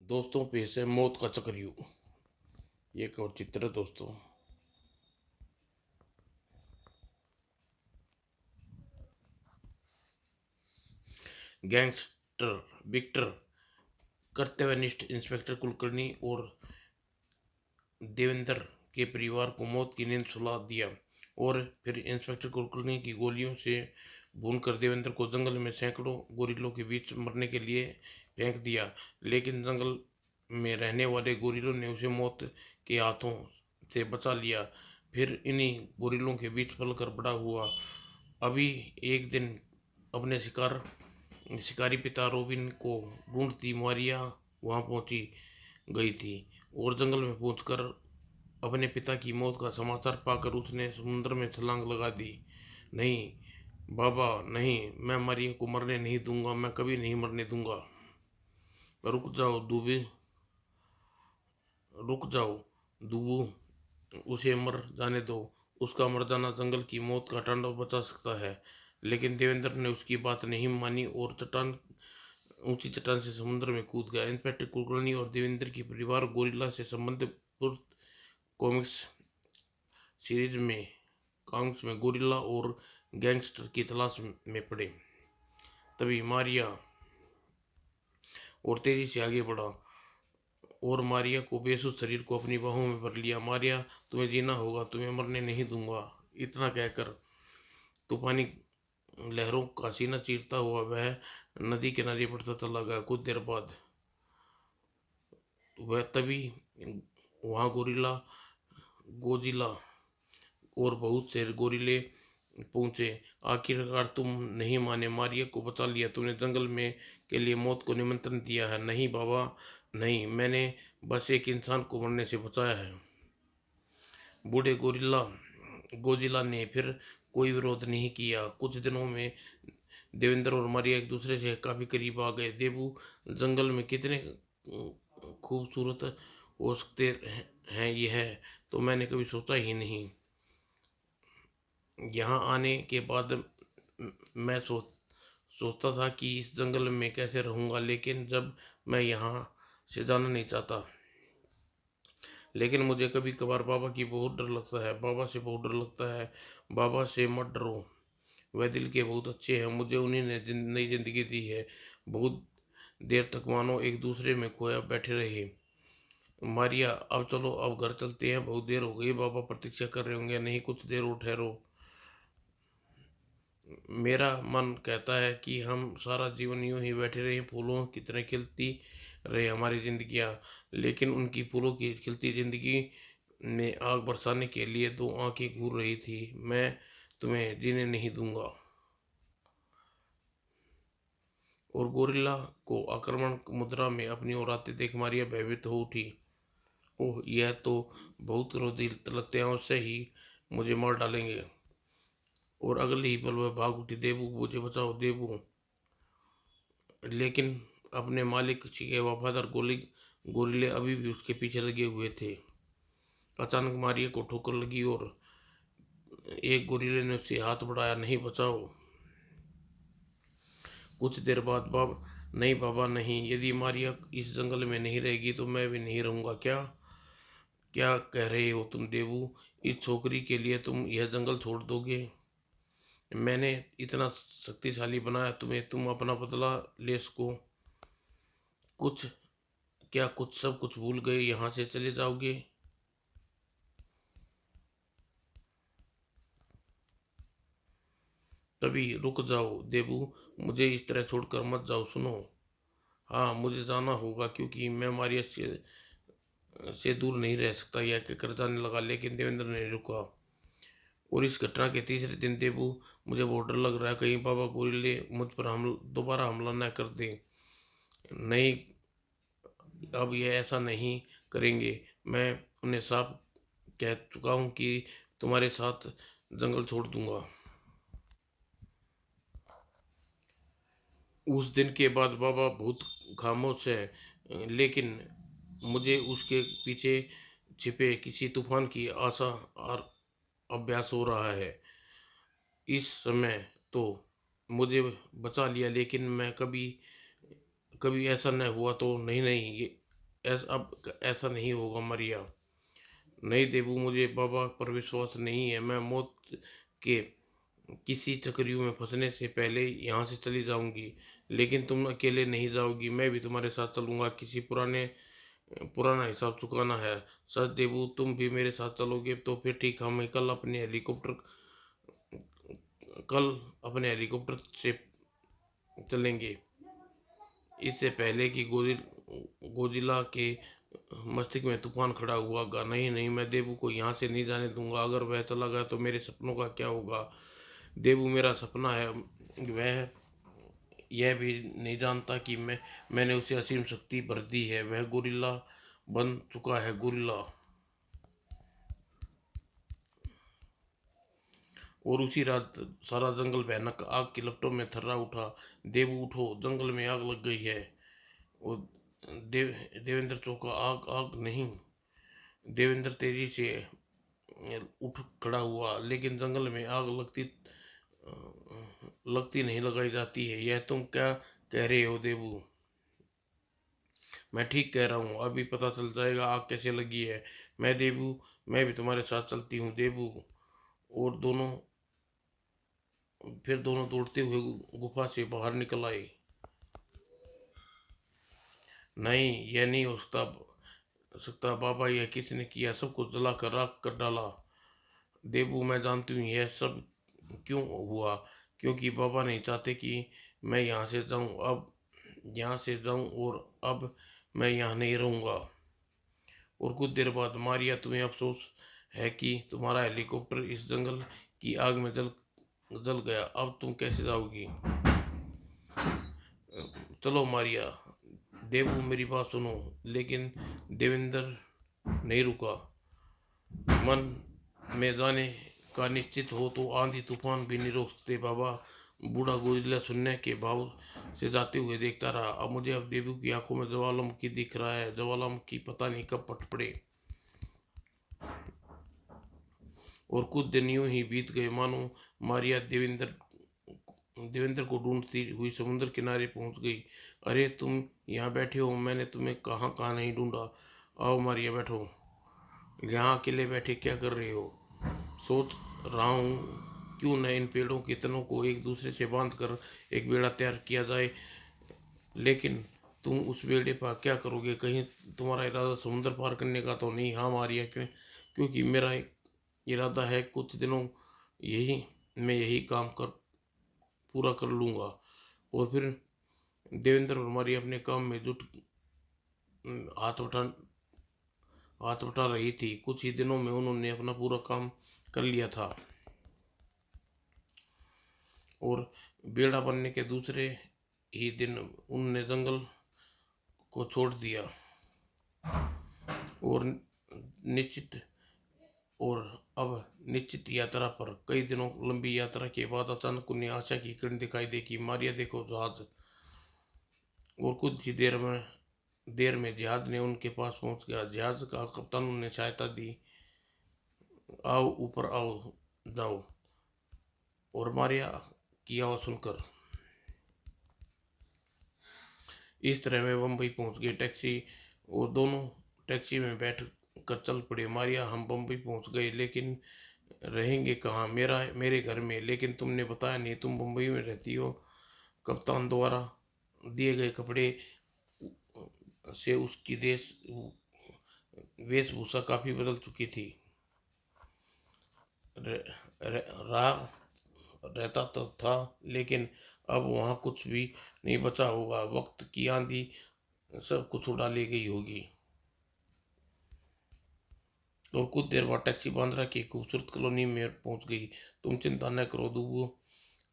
दोस्तों पेश है मौत का चक्रव्यूह। ये एक और चित्र है दोस्तों। गैंगस्टर विक्टर, कर्तव्यनिष्ठ इंस्पेक्टर कुलकर्णी और देवेंद्र के परिवार को मौत की नींद सुला दिया और फिर इंस्पेक्टर कुलकर्णी की गोलियों से भूनकर देवेंद्र को जंगल में सैकड़ों गोरिल्लों के बीच मरने के लिए फेंक दिया। लेकिन जंगल में रहने वाले गोरिल्लों ने उसे मौत के हाथों से बचा लिया। फिर इन्हीं गोरिल्लों के बीच पलकर बड़ा हुआ। अभी एक दिन अपने शिकारी पिता रोबिन को ढूंढती मारिया वहां पहुंची गई थी और जंगल में पहुंचकर अपने पिता की मौत का समाचार पाकर उसने समुद्र में छलांग लगा दी। नहीं बाबा नहीं, मैं मारिया को मरने नहीं दूंगा, मैं कभी नहीं मरने दूंगा। रुक जाओ दूबे, रुक जाओ दूबू, उसे मर जाने दो। उसका मर जाना जंगल की मौत का तांडव बचा सकता है। लेकिन देवेंद्र ने उसकी बात नहीं मानी और ऊंची चट्टान से समुद्र में कूद गया। इंस्पेक्टर कुलकर्णी और देवेंद्र की परिवार गोरिल्ला से संबंधित कॉमिक्स सीरीज में गोरिल्ला और गैंगस्टर की तलाश में पड़े। तभी मारिया और तेजी से आगे बढ़ा और मारिया को बेसुध शरीर को अपनी बाहों में भर लिया। मारिया, तुम्हें जीना होगा, तुम्हें मरने नहीं दूंगा। इतना कहकर तूफानी लहरों का सीना चीरता हुआ वह नदी किनारे बढ़ता चला गया। कुछ देर बाद वह तभी वहां गोजिला और बहुत से गोरिल्ले पहुंचे। आखिरकार तुम नहीं माने, मारिया को बचा लिया। तुमने जंगल में के लिए मौत को निमंत्रण दिया है। नहीं बाबा नहीं, मैंने बस एक इंसान को मरने से बचाया है। बूढ़े गोजिला ने फिर कोई विरोध नहीं किया। कुछ दिनों में देवेंद्र और मारिया एक दूसरे से काफी करीब आ गए। देबू, जंगल में कितने खूबसूरत हो सकते हैं यह तो मैंने कभी सोचा ही नहीं। यहाँ आने के बाद मैं सोचता था कि इस जंगल में कैसे रहूंगा, लेकिन जब मैं यहाँ से जाना नहीं चाहता। लेकिन मुझे कभी कभार बाबा की बहुत डर लगता है, बाबा से बहुत डर लगता है। बाबा से मत डरो, वह दिल के बहुत अच्छे हैं। मुझे उन्हीं ने नई जिंदगी दी है। बहुत देर तक मानो एक दूसरे में खोया बैठे रहे। मारिया, अब चलो, अब घर चलते हैं, बहुत देर हो गई, बाबा प्रतीक्षा कर रहे होंगे। नहीं, कुछ देर और ठहरो। मेरा मन कहता है कि हम सारा जीवन यूं ही बैठे रहे, फूलों की तरह खिलती रहे हमारी जिंदगियां। लेकिन उनकी फूलों की खिलती जिंदगी में आग बरसाने के लिए दो आंखें घूर रही थी। मैं तुम्हें जीने नहीं दूंगा। और गोरिल्ला को आक्रमण मुद्रा में अपनी ओर आते देख मारिया भयभीत हो उठी। ओह, यह तो बहुत क्रोधी लगते हैं, उससे ही मुझे मार डालेंगे। और अगले ही पल वह भाग उठी। देबू, मुझे बचाओ देबू। लेकिन अपने मालिक के वफादार गोरिल्ले अभी भी उसके पीछे लगे हुए थे। अचानक मारिया को ठोकर लगी और एक गोरिल्ले ने उससे हाथ बढ़ाया। नहीं, बचाओ। कुछ देर बाद नहीं बाबा नहीं, यदि मारिया इस जंगल में नहीं रहेगी तो मैं भी नहीं रहूंगा। क्या क्या कह रहे हो तुम देवू? इस छोकरी के लिए तुम यह जंगल छोड़ दोगे? मैंने इतना शक्तिशाली बनाया तुम्हें, तुम अपना बदला ले सको। कुछ क्या कुछ सब कुछ भूल गए, यहाँ से चले जाओगे? तभी, रुक जाओ देबू, मुझे इस तरह छोड़कर मत जाओ। सुनो, हाँ मुझे जाना होगा क्योंकि मैं मारिया से दूर नहीं रह सकता, यह कहकर जाने लगा। लेकिन देवेंद्र ने रुका। और इस घटना के तीसरे दिन देबू, मुझे बहुत डर लग रहा है, कहीं बाबा गोरिल्ले मुझ पर दोबारा हमला न कर दें। नहीं, अब ये ऐसा नहीं करेंगे। मैं उन्हें साफ कह चुका हूँ कि तुम्हारे साथ जंगल छोड़ दूंगा। उस दिन के बाद बाबा बहुत खामोश है, लेकिन मुझे उसके पीछे छिपे किसी तूफान की आशा और अभ्यास हो रहा है। इस समय तो मुझे बचा लिया, लेकिन मैं कभी कभी ऐसा न हुआ तो नहीं नहीं, ये अब ऐसा नहीं होगा मारिया। नहीं देबू, मुझे बाबा पर विश्वास नहीं है। मैं मौत के किसी चक्रव्यूह में फंसने से पहले यहाँ से चली जाऊंगी। लेकिन तुम अकेले नहीं जाओगी, मैं भी तुम्हारे साथ चलूंगा। किसी पुराना हिसाब चुकाना है। सच देबू, तुम भी मेरे साथ चलोगे तो फिर ठीक। हम कल अपने हेलीकॉप्टर से चलेंगे। इससे पहले कि गोजिला के मस्तिष्क में तूफान खड़ा हुआ। नहीं नहीं, मैं देबू को यहाँ से नहीं जाने दूंगा। अगर वह चला गया तो मेरे सपनों का क्या होगा? देबू मेरा सपना है। वह यह भी नहीं जानता कि मैंने उसे असीम शक्ति भर दी है। वह गोरिल्ला बन चुका है, गोरिल्ला। और उसी रात सारा जंगल भयानक आग की लपटों में थर्रा उठा। देवू उठो, जंगल में आग लग गई है। और देवेंद्र चौंका। आग आग नहीं। देवेंद्र तेजी से उठ खड़ा हुआ। लेकिन जंगल में आग लगती नहीं लगाई जाती है। यह तुम क्या कह रहे हो देवू? मैं ठीक कह रहा हूँ। अभी पता चल जाएगा आग कैसे लगी है। मैं देवू, मैं भी तुम्हारे साथ चलती हूँ देवू। और फिर दोनों दौड़ते हुए गुफा से बाहर निकल आए। नहीं, यह नहीं हो सकता बाबा। यह किसने किया? सब कुछ जला कर राख कर डाला। देबू, मैं जानती हूँ यह सब क्यों हुआ। क्योंकि बाबा नहीं चाहते कि मैं यहाँ से जाऊं और अब मैं यहाँ नहीं रहूंगा। और कुछ देर बाद मारिया, तुम्हें अफसोस है कि तुम्हारा हेलीकॉप्टर इस जंगल की आग में जल गया। अब तुम कैसे जाओगी? चलो मारिया। देवू, मेरी बात सुनो। लेकिन देवेंद्र नहीं रुका। मन में जाने का निश्चित हो तो आंधी तूफान भी नहीं रोक सकते बाबा। बूढ़ा गोरिल्ला सुनने के भाव से जाते हुए देखता रहा। अब देवू की आंखों में ज्वालामुखी दिख रहा है। ज्वालामुखी पता नहीं कब फट पड़े। और कुछ दिन यूं ही बीत गए, मानो मारिया देवेंद्र को ढूंढती हुई समुद्र किनारे पहुंच गई। अरे, तुम यहाँ बैठे हो? मैंने तुम्हें कहाँ कहाँ नहीं ढूंढा। आओ मारिया, बैठो। यहाँ अकेले बैठे क्या कर रहे हो? सोच रहा हूँ क्यों न इन पेड़ों के तनों को एक दूसरे से बांध कर एक बेड़ा तैयार किया जाए। लेकिन तुम उस बेड़े पर क्या करोगे? कहीं तुम्हारा इरादा समुद्र पार करने का तो नहीं? हाँ मारिया, क्योंकि मेरा इरादा है कुछ दिनों यही मैं यही काम कर पूरा कर लूँगा। और फिर देवेंद्र और मारिया अपने काम में जुट हाथ बटा हाथ बटा रही थी। कुछ ही दिनों में उन्होंने अपना पूरा काम कर लिया था। और बेड़ा बनने के दूसरे ही दिन उन्होंने जंगल को छोड़ दिया। और निश्चित और अब निश्चित यात्रा पर कई दिनों लंबी यात्रा के बाद अचानक उन्हें आशा की किरण दिखाई दे कि मारिया देखो, जहाज। और कुछ ही देर में जहाज ने उनके पास पहुंच गया। जहाज का कप्तान उन्हें सहायता दी। आओ ऊपर आओ, जाओ। और मारिया की आवाज सुनकर इस तरह वे बम्बई पहुंच गए। और दोनों टैक्सी में बैठ कर चल पड़े। मारिया, हम बम्बई पहुंच गए, लेकिन रहेंगे कहाँ? मेरे घर में। लेकिन तुमने बताया नहीं तुम बम्बई में रहती हो। कप्तान द्वारा दिए गए कपड़े से उसकी वेशभूषा काफी बदल चुकी थी। राह रहता तो था, लेकिन अब वहां कुछ भी नहीं बचा होगा। वक्त की आंधी सब कुछ उड़ा ले गई होगी। और कुछ देर बाद टैक्सी बांद्रा की खूबसूरत कॉलोनी में पहुंच गई। तुम चिंता न करो दुबू।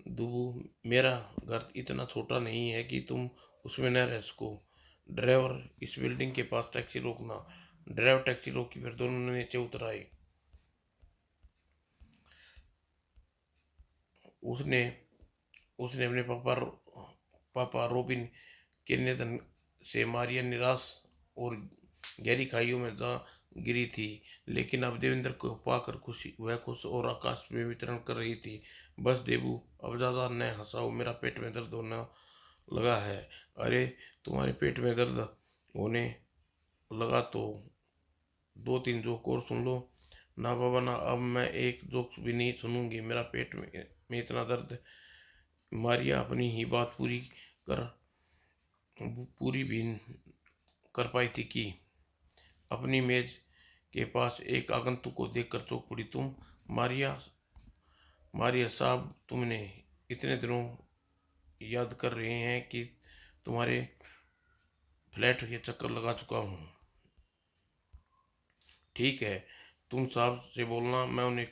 दुबू, मेरा घर इतना छोटा नहीं है कि तुम उसमें न रह सको। ड्राइवर, इस बिल्डिंग के पास टैक्सी रोकना। ड्राइवर टैक्सी रोकी, फिर दोनों नीचे उतर आए। उसने उसने अपने पापा रॉबिन के निधन से मारिया निराश और गहरी खाइयों में जा गिरी थी। लेकिन अब देवेंद्र को पाकर खुश और आकाश में वितरण कर रही थी। बस देबू, अब ज्यादा न हंसाओ, मेरा पेट में दर्द होने लगा है। अरे, तुम्हारे पेट में दर्द होने लगा तो 2-3 जोक और सुन लो। ना बाबा ना, अब मैं एक जोक भी नहीं सुनूंगी, मेरा पेट में इतना दर्द। मारिया अपनी ही बात कर पूरी भी कर पाई थी कि अपनी मेज के पास एक आगंतुक को देखकर चौंक पड़ी। तुम मारिया, मारिया साहब, तुमने इतने दिनों याद कर रहे हैं कि तुम्हारे फ्लैट के चक्कर लगा चुका हूँ। ठीक है, तुम साहब से बोलना मैं उन्हें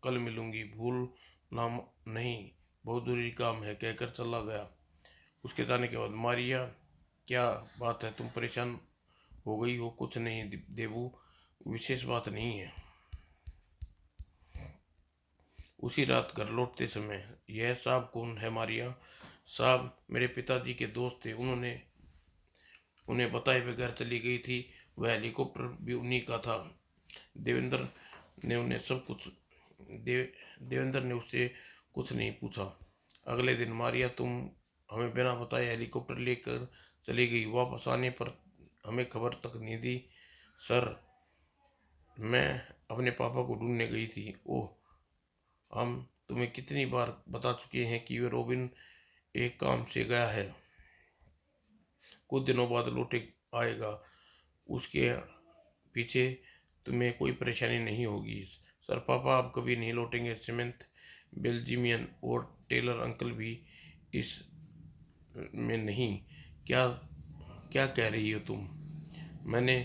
कल मिलूंगी, भूल ना नहीं, बहुत जरूरी काम है, कहकर चला गया। उसके जाने के बाद मारिया, क्या बात है, तुम परेशान हो गई हो? कुछ नहीं देबू, विशेष बात नहीं है। उसी रात घर लौटते समय, यह साहब कौन है मारिया? साहब मेरे पिताजी के दोस्त थे, उन्होंने उन्हें बताए बगैर चली गई थी। वह हेलीकॉप्टर भी उन्हीं का था। देवेंद्र ने उन्हें सब कुछ देवेंद्र ने उससे कुछ नहीं पूछा। अगले दिन मारिया, तुम हमें बिना बताए हेलीकॉप्टर लेकर चली गई, वापस आने पर हमें खबर तक नहीं दी। सर, मैं अपने पापा को ढूंढने गई थी। ओह, हम तुम्हें कितनी बार बता चुके हैं कि वे रॉबिन एक काम से गया है, कुछ दिनों बाद लौटे आएगा, उसके पीछे तुम्हें कोई परेशानी नहीं होगी। सर, पापा अब कभी नहीं लौटेंगे। सीमेंट बेल्जिमियन और टेलर अंकल भी इस में नहीं। क्या क्या कह रही हो तुम? मैंने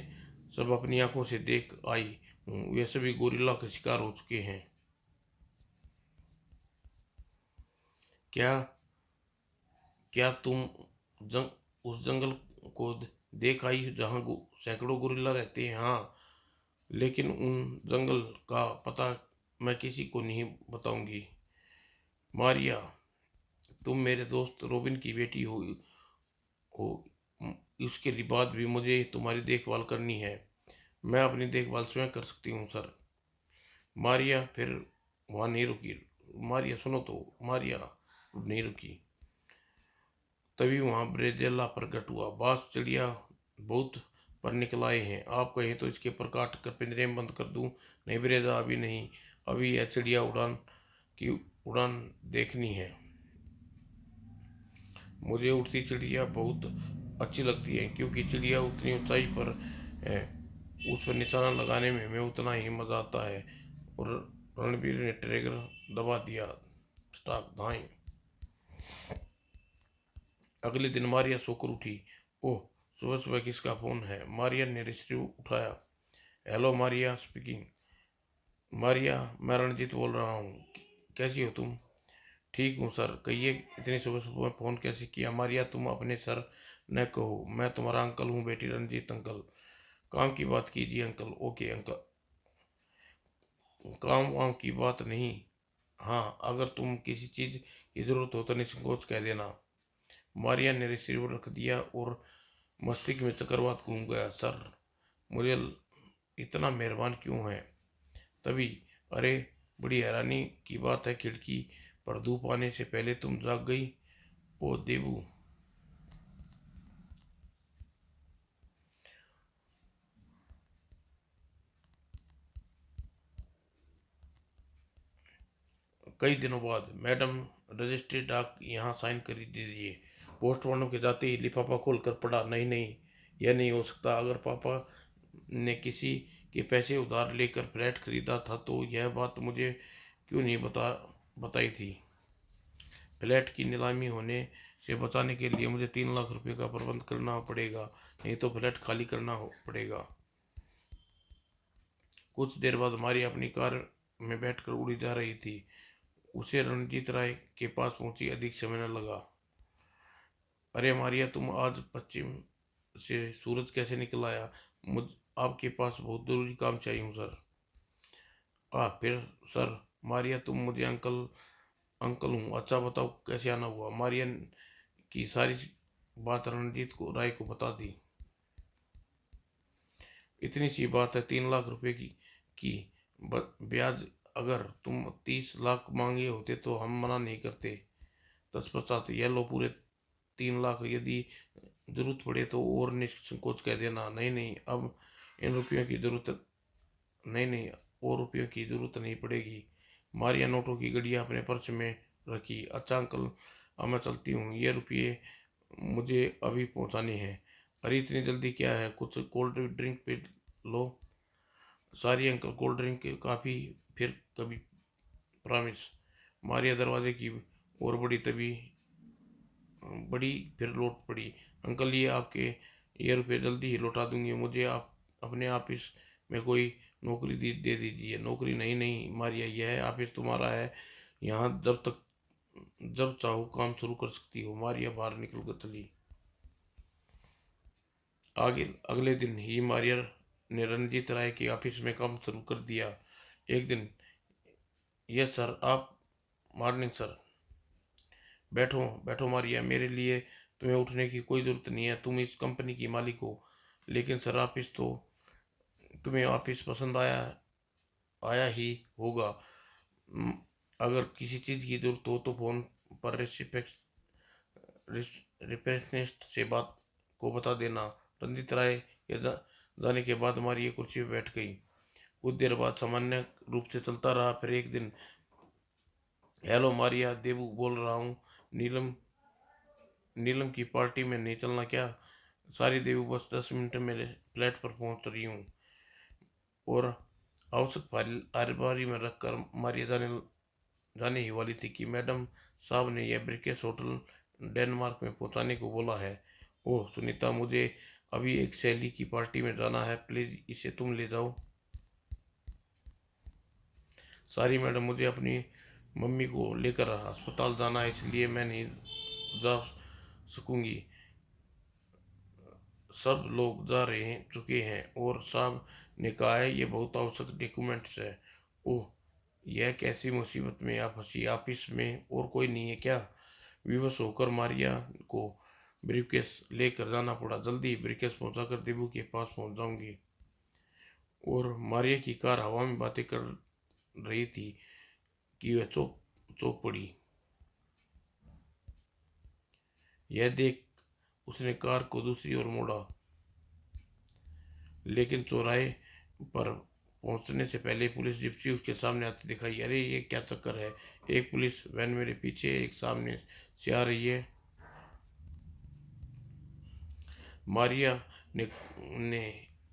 सब अपनी आंखों से देख आई हूँ, वे सभी गोरिल्ला का शिकार हो चुके हैं। क्या क्या तुम उस जंगल को देख आई जहाँ सैकड़ों गोरिल्ला रहते हैं? हाँ, लेकिन उन जंगल का पता मैं किसी को नहीं बताऊंगी। मारिया, तुम मेरे दोस्त रॉबिन की बेटी हो, उसके बाद भी मुझे तुम्हारी देखभाल करनी है। मैं अपनी देखभाल स्वयं कर सकती हूँ सर। मारिया फिर वहां नहीं रुकी। मारिया सुनो तो, मारिया नहीं रुकी। तभी वहां ब्रेजेला प्रकट हुआ। बास चिड़िया बहुत पर निकल आए हैं, आप कहें तो इसके पर काट कर पिंजरे में बंद कर दूं? नहीं ब्रेजा, अभी नहीं, अभी यह चिड़िया की उड़ान देखनी है। मुझे उड़ती चिड़िया बहुत अच्छी लगती है, क्योंकि चिड़िया उतनी ऊंचाई पर है, उस पर निशाना लगाने में उतना ही मजा आता है। और रणबीर ने ट्रिगर दबा दिया। स्टाक धाई। अगले दिन मारिया सोकर उठी। ओह, सुबह सुबह किसका फोन है? मारिया ने रिसीव उठाया। Hello, Maria speaking. मारिया, मैं रणजीत बोल रहा हूँ, कैसी हो तुम? ठीक हूँ सर। कहिए, इतनी सुबह सुबह फोन कैसे किया? मारिया, तुम अपने सर न कहो, मैं तुम्हारा अंकल हूँ बेटी, रंजीत अंकल। काम की बात कीजिए अंकल। ओके अंकल, काम वाम की बात नहीं। हाँ, अगर तुम किसी चीज की जरूरत हो तो निसंकोच कह देना। मारिया ने रिसीवर रख दिया और मस्तिष्क में चक्रवात घूम गया। सर, मुझे इतना मेहरबान क्यों है? तभी, अरे, बड़ी हैरानी की बात है, खिड़की पर धूप आने से पहले तुम जाग गई। ओ देबू, कई दिनों बाद मैडम, रजिस्ट्री डाक यहाँ साइन कर दीजिए। पोस्टमार्टम के जाते ही लिफाफा खोल कर पढ़ा। नहीं नहीं, यह नहीं हो सकता। अगर पापा ने किसी के पैसे उधार लेकर फ्लैट खरीदा था तो यह बात मुझे क्यों नहीं बताई थी? फ्लैट की नीलामी होने से बचाने के लिए मुझे 3 लाख रुपए का प्रबंध करना पड़ेगा, नहीं तो फ्लैट खाली करना पड़ेगा। कुछ देर बाद हमारी अपनी कार में बैठकर उड़ी जा रही थी। उसे रणजीत राय के पास पहुंची अधिक समय न लगा। अरे मारिया, तुम आज पश्चिम से सूरज कैसे निकल आया? मुझ आपके पास बहुत जरूरी काम चाहिए हूँ सर। फिर सर? मारिया, तुम मुझे अंकल अंकल हूँ, अच्छा बताओ कैसे आना हुआ? मारिया की सारी बात रणजीत को राय को बता दी। इतनी सी बात है, 3 लाख रुपए की ब्याज। अगर तुम 30 लाख मांगे होते तो हम मना नहीं करते। तत्पश्चात यह लो पूरे 3 लाख। यदि जरूरत पड़े तो और निसंकोच कह देना, नहीं नहीं अब इन रुपयों की जरूरत नहीं नहीं और रुपयों की जरूरत नहीं पड़ेगी। मारिया नोटों की गड़ियां अपने पर्स में रखी। अच्छा अंकल, अब मैं चलती हूँ, ये रुपये मुझे अभी पहुंचाने हैं। अरे इतनी जल्दी क्या है, कुछ cold drink P low. Sorry uncle, cold drink काफ़ी, फिर कभी, प्रॉमिस। मारिया दरवाजे की ओर बड़ी फिर लौट पड़ी। अंकल ये आपके, ये रुपये जल्दी ही लौटा दूंगी, मुझे आप अपने ऑफिस में कोई नौकरी दे दीजिए। नौकरी? नहीं नहीं मारिया, यह ऑफिस तुम्हारा है, यहाँ जब चाहो काम शुरू कर सकती हो। मारिया बाहर निकल कर चली। आगे अगले दिन ही मारिया ने रणजीत राय के ऑफिस में काम शुरू कर दिया। एक दिन, यस सर, आप, मॉर्निंग सर। बैठो बैठो मारिया, मेरे लिए तुम्हें उठने की कोई जरूरत नहीं है, तुम इस कंपनी की मालिक हो। लेकिन सर ऑफिस तो, तुम्हें ऑफिस पसंद आया आया ही होगा। म, अगर किसी चीज़ की जरूरत हो तो फोन पर रिसेप्शनिस्ट से बात को बता देना। रंजित राय के जाने के बाद मारिया कुर्सी पर बैठ गई। कुछ देर बाद सामान्य रूप से चलता रहा। फिर एक दिन, हेलो मारिया, देबू बोल रहा हूँ। नीलम नीलम की पार्टी में नहीं चलना क्या? सारी देवी, बस 10 मिनट में फ्लैट पर पहुंच रही हूँ। और आवश्यक फाइल अलमारी में रखकर मारिया जाने ही वाली थी कि मैडम साहब ने यह ब्रिकेस होटल डेनमार्क में पहुंचाने को बोला है। ओह सुनीता, मुझे अभी एक सहेली की पार्टी में जाना है, प्लीज इसे तुम ले जाओ। सॉरी मैडम, मुझे अपनी मम्मी को लेकर अस्पताल जाना है, इसलिए मैं नहीं जा सकूंगी। सब लोग जा रहे चुके हैं और साहब ने कहा है ये बहुत आवश्यक डॉक्यूमेंट्स है। ओह, यह कैसी मुसीबत में आप फंसी, ऑफिस में और कोई नहीं है क्या? विवश होकर मारिया को ब्रीफकेस लेकर जाना पड़ा। जल्दी ही ब्रीफकेस पहुंचाकर देबू के पास पहुंच जाऊंगी। और मारिया की कार हवा में बातें कर रही थी कि वह चौक चौक पड़ी। यह देख उसने कार को दूसरी ओर मोड़ा, लेकिन चौराहे पर पहुंचने से पहले पुलिस जिप्सी उसके सामने आती दिखाई। अरे ये क्या चक्कर है, एक पुलिस वैन मेरे पीछे, एक सामने से आ रही है। मारिया ने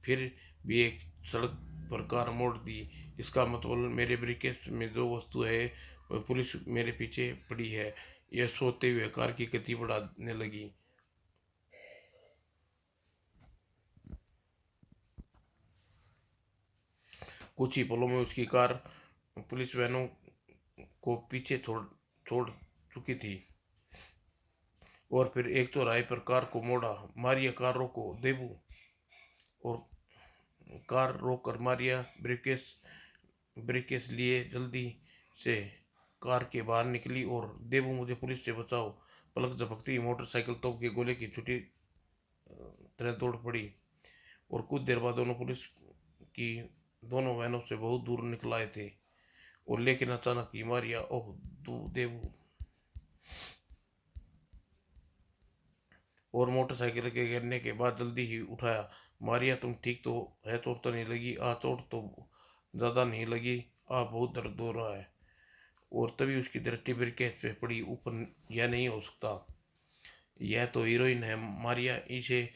फिर भी एक सड़क पर कार मोड़ दी। इसका मतलब मेरे ब्रिकेट में जो वस्तु है वह पुलिस मेरे पीछे पड़ी है। यह सोते हुए कार की गति बढ़ाने लगी। कुछ ही पलों में उसकी कार पुलिस वैनों को पीछे छोड़ चुकी थी। और फिर एक चौराहे पर कार को मोड़ा। मारिया, कार रोको देबू। और कार रोककर मारिया ब्रेकेस ब्रेकेस लिए जल्दी से कार के बाहर निकली। और देबू, मुझे पुलिस से बचाओ। पलक झपकती मोटरसाइकिल तोप के गोले की छुट्टी तरह दौड़ पड़ी। और कुछ देर बाद दोनों पुलिस की दोनों वैनों से बहुत दूर निकल आए थे। और लेकिन अचानक ही मारिया, ओह देबू, और मोटरसाइकिल के गिरने के बाद जल्दी ही उठाया। मारिया, तुम ठीक तो है? चोट तो नहीं लगी? चोट तो ज़्यादा नहीं लगी, बहुत दर्द हो रहा है। और तभी उसकी दृष्टि ब्रिकेट पे पड़ी। ऊपर, यह नहीं हो सकता, यह तो हीरोइन है। मारिया, इसे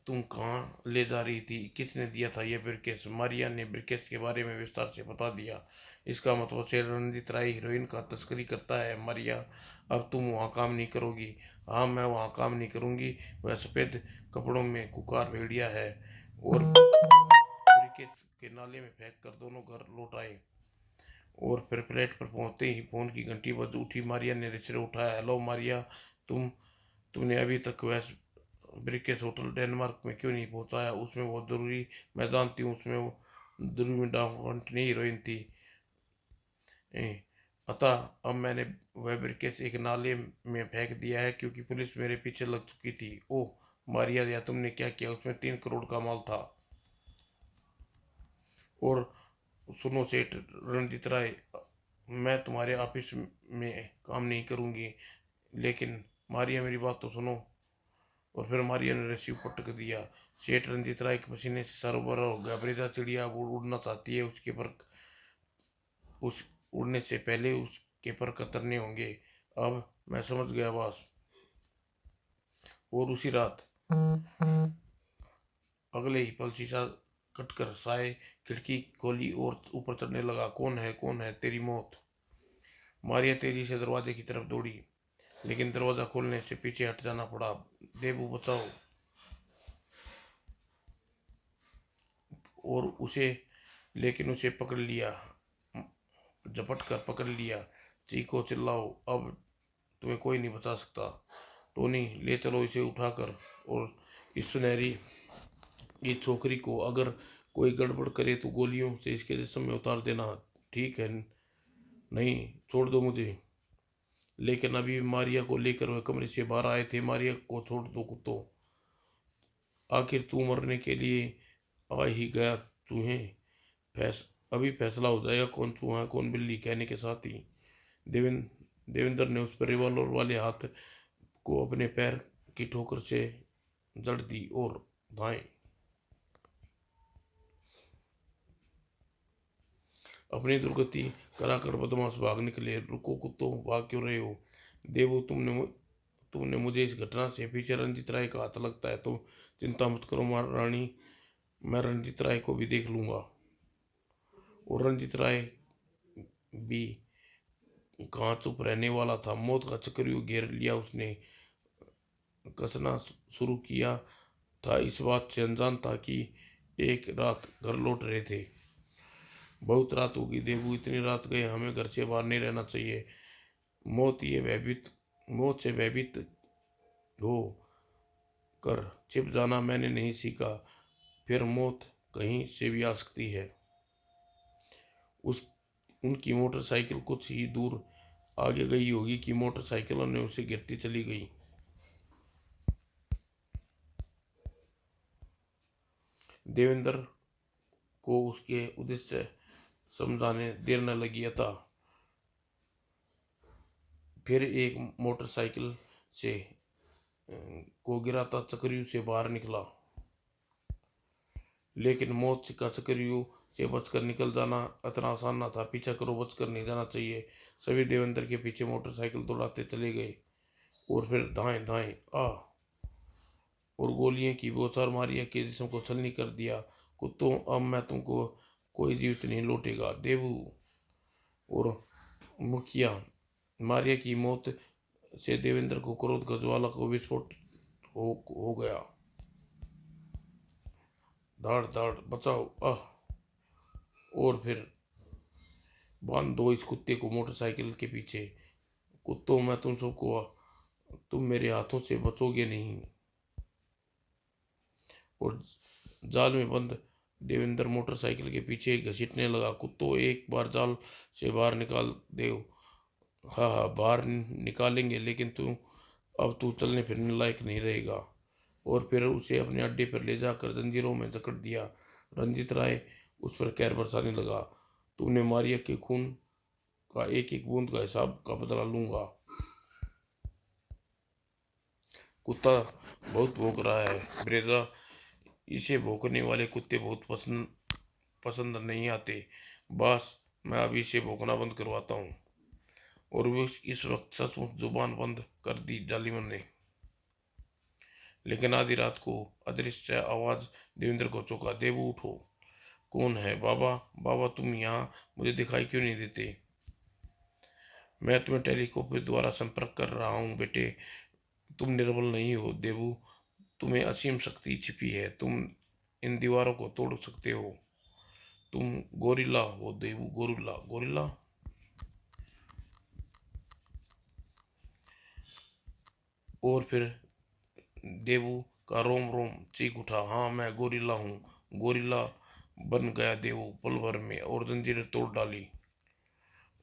तुम कहाँ ले जा रही थी? किसने दिया था यह ब्रिकेस? मारिया ने ब्रिकेस के बारे में विस्तार से बता दिया। इसका मतलब से रणजीत राय हीरोइन का तस्करी करता है। मारिया, अब तुम वहाँ काम नहीं करोगी। हाँ, मैं वहाँ काम नहीं करूँगी। वह सफ़ेद कपड़ों में कुकार भेड़िया है। और ब्रिकेस के नाले में फेंक कर दोनों घर लौट आए। और फिर फ्लैट पर पहुंचते ही फोन की घंटी बज उठी। मारिया ने रिसीवर उठाया। हेलो मारिया, तुम तुमने अभी तक वह ब्रिकेस होटल डेनमार्क में क्यों नहीं पहुंचाया? उसमें वो जरूरी, मैं जानती हूँ उसमें वो जरूरी डाउन नहीं हीरोइन थी। अतः अब मैंने वह ब्रिकेस एक नाले में फेंक दिया है क्योंकि पुलिस मेरे पीछे लग चुकी थी। ओह मारिया, या तुमने क्या किया? उसमें 3 करोड़ का माल था। और सुनो सेठ रणजीत राय, मैं तुम्हारे ऑफिस में काम नहीं करूंगी। लेकिन मारिया, मेरी बात तो सुनो। और फिर मारिया ने रस्सी पटक दिया। सेठ रंजीत राय के पसीने से सरबराह हो गया। ब्रेजा चिड़िया उड़ना चाहती है, उसके पर उस उड़ने से पहले उसके पर कतरने होंगे। अब मैं समझ गया बॉस। और उसी रात अगले ही पल शीशा कटकर साए खिड़की खोली और ऊपर चढ़ने लगा। कौन है, कौन है? तेरी मौत। मारिया तेजी से दरवाजे की तरफ दौड़ी, लेकिन दरवाजा खोलने से पीछे हट जाना पड़ा। देबू बचाओ। और उसे लेकिन उसे पकड़ लिया, झपट कर पकड़ लिया। चीखो चिल्लाओ, अब तुम्हें कोई नहीं बचा सकता। टोनी, ले चलो इसे उठाकर, और इस सुनहरी ये छोकरी को अगर कोई गड़बड़ करे तो गोलियों से इसके जिस्म में उतार देना, ठीक है? नहीं, छोड़ दो मुझे। लेकिन अभी मारिया को लेकर वह कमरे से बाहर आए थे। मारिया को छोड़ दो कुत्तों, आखिर तू मरने के लिए आ ही गया। चूहे, अभी फैसला हो जाएगा कौन चूहा कौन बिल्ली। कहने के साथ ही देवेंद्र ने उस पर रिवॉल्वर वाले हाथ को अपने पैर की ठोकर से जड़ दी और दाएं अपनी दुर्गति कराकर बदमाश भाग निकले। रुको कुत्तों, भाग क्यों रहे हो? देवू, तुमने मुझे इस घटना से पीछे रंजीत राय का हाथ लगता है तो चिंता मत करो रानी, मैं रंजीत राय को भी देख लूंगा। और रंजीत राय भी कहाँ चुप रहने वाला था। मौत का चक्रव्यूह घेर लिया उसने। कसना शुरू किया था, इस बात से अनजान था कि एक रात घर लौट रहे थे। बहुत रात होगी देवू, इतनी रात गए, हमें घर से बाहर नहीं रहना चाहिए। मौत से भयभीत हो कर छिप जाना मैंने नहीं सीखा। फिर मौत कहीं से भी आ सकती है। उस उनकी मोटरसाइकिल कुछ ही दूर आगे गई होगी कि मोटरसाइकिलों ने उसे गिरती चली गई। देवेंद्र को उसके उद्देश्य समझाने देर न लगी था। फिर एक मोटरसाइकिल से को गिराता चक्रव्यूह से बाहर निकला। लेकिन मौत का चक्रव्यूह से बचकर निकल जाना इतना आसान न था। पीछा करो, बचकर नहीं जाना चाहिए। सभी देवेंद्र के पीछे मोटरसाइकिल दौड़ाते चले गए। और फिर धाएं धाएं आ और गोलियों की बौछार मारिया के जिस्म को छलनी कर दिया। कुत्तों, अब मैं तुमको कोई जीवित नहीं लौटेगा। देवू और मुखिया, मारिया की मौत से देवेंद्र को क्रोध गजवाला को विस्फोट हो गया। धाड़ धाड़ बचाओ, आह। और फिर बांध दो इस कुत्ते को मोटरसाइकिल के पीछे। कुत्तों, मैं तुम सबको, तुम मेरे हाथों से बचोगे नहीं। और जाल में बंद देवेंद्र मोटरसाइकिल के पीछे घसीटने लगा। कुत्तों, एक बार जाल से बाहर निकाल दो। हाँ हाँ, बाहर निकालेंगे, लेकिन अब तू चलने फिरने लायक नहीं रहेगा। और फिर उसे अपने अड्डे पर ले जाकर जंजीरों में जकड़ दिया। रंजीत राय उस पर कहर बरसाने लगा। तुमने मारिया के खून का एक एक बूंद का हिसाब का बदला लूंगा। कुत्ता बहुत भौंक रहा है ब्रेजा, इसे भौंकने वाले कुत्ते बहुत पसंद नहीं आते। बस, मैं अभी से भौंकना बंद करवाता हूँ। और वो इस वक्त सचमुच जुबान बंद कर दी जालिमन ने। लेकिन आधी रात को अदृश्य आवाज देवेंद्र को चौंका। देवू, उठो। कौन है? बाबा, बाबा तुम यहाँ, मुझे दिखाई क्यों नहीं देते? मैं तुम्हें टेलीस्कोप के द्वारा संपर्क कर रहा हूँ बेटे। तुम निर्बल नहीं हो देवू, तुम्हें असीम शक्ति छिपी है। तुम इन दीवारों को तोड़ सकते हो। तुम गोरिल्ला हो देवू, गोरिल्ला गोरिल्ला। और फिर देवू का रोम रोम चीख उठा। हाँ, मैं गोरिल्ला हूँ, गोरिल्ला बन गया देवू पल भर में, और जंजीरें तोड़ डाली।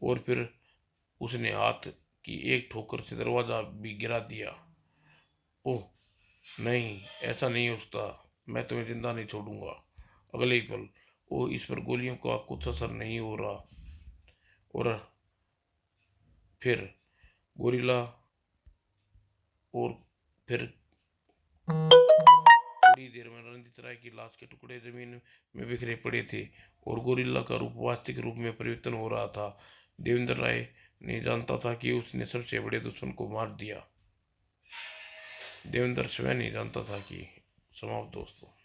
और फिर उसने हाथ की एक ठोकर से दरवाजा भी गिरा दिया। ओह नहीं, ऐसा नहीं हो सकता। मैं तुम्हें जिंदा नहीं छोड़ूंगा। अगले ही पल ओ, इस पर गोलियों का कुछ असर नहीं हो रहा। और फिर गोरिल्ला और फिर थोड़ी देर में रणजीत राय की लाश के टुकड़े जमीन में बिखरे पड़े थे और गोरिल्ला का रूप वास्तविक रूप में परिवर्तन हो रहा था। देवेंद्र राय नहीं जानता था कि उसने सबसे बड़े दुश्मन को मार दिया। देवेंद्र स्वयं नहीं जानता था कि। समाप्त दोस्तों।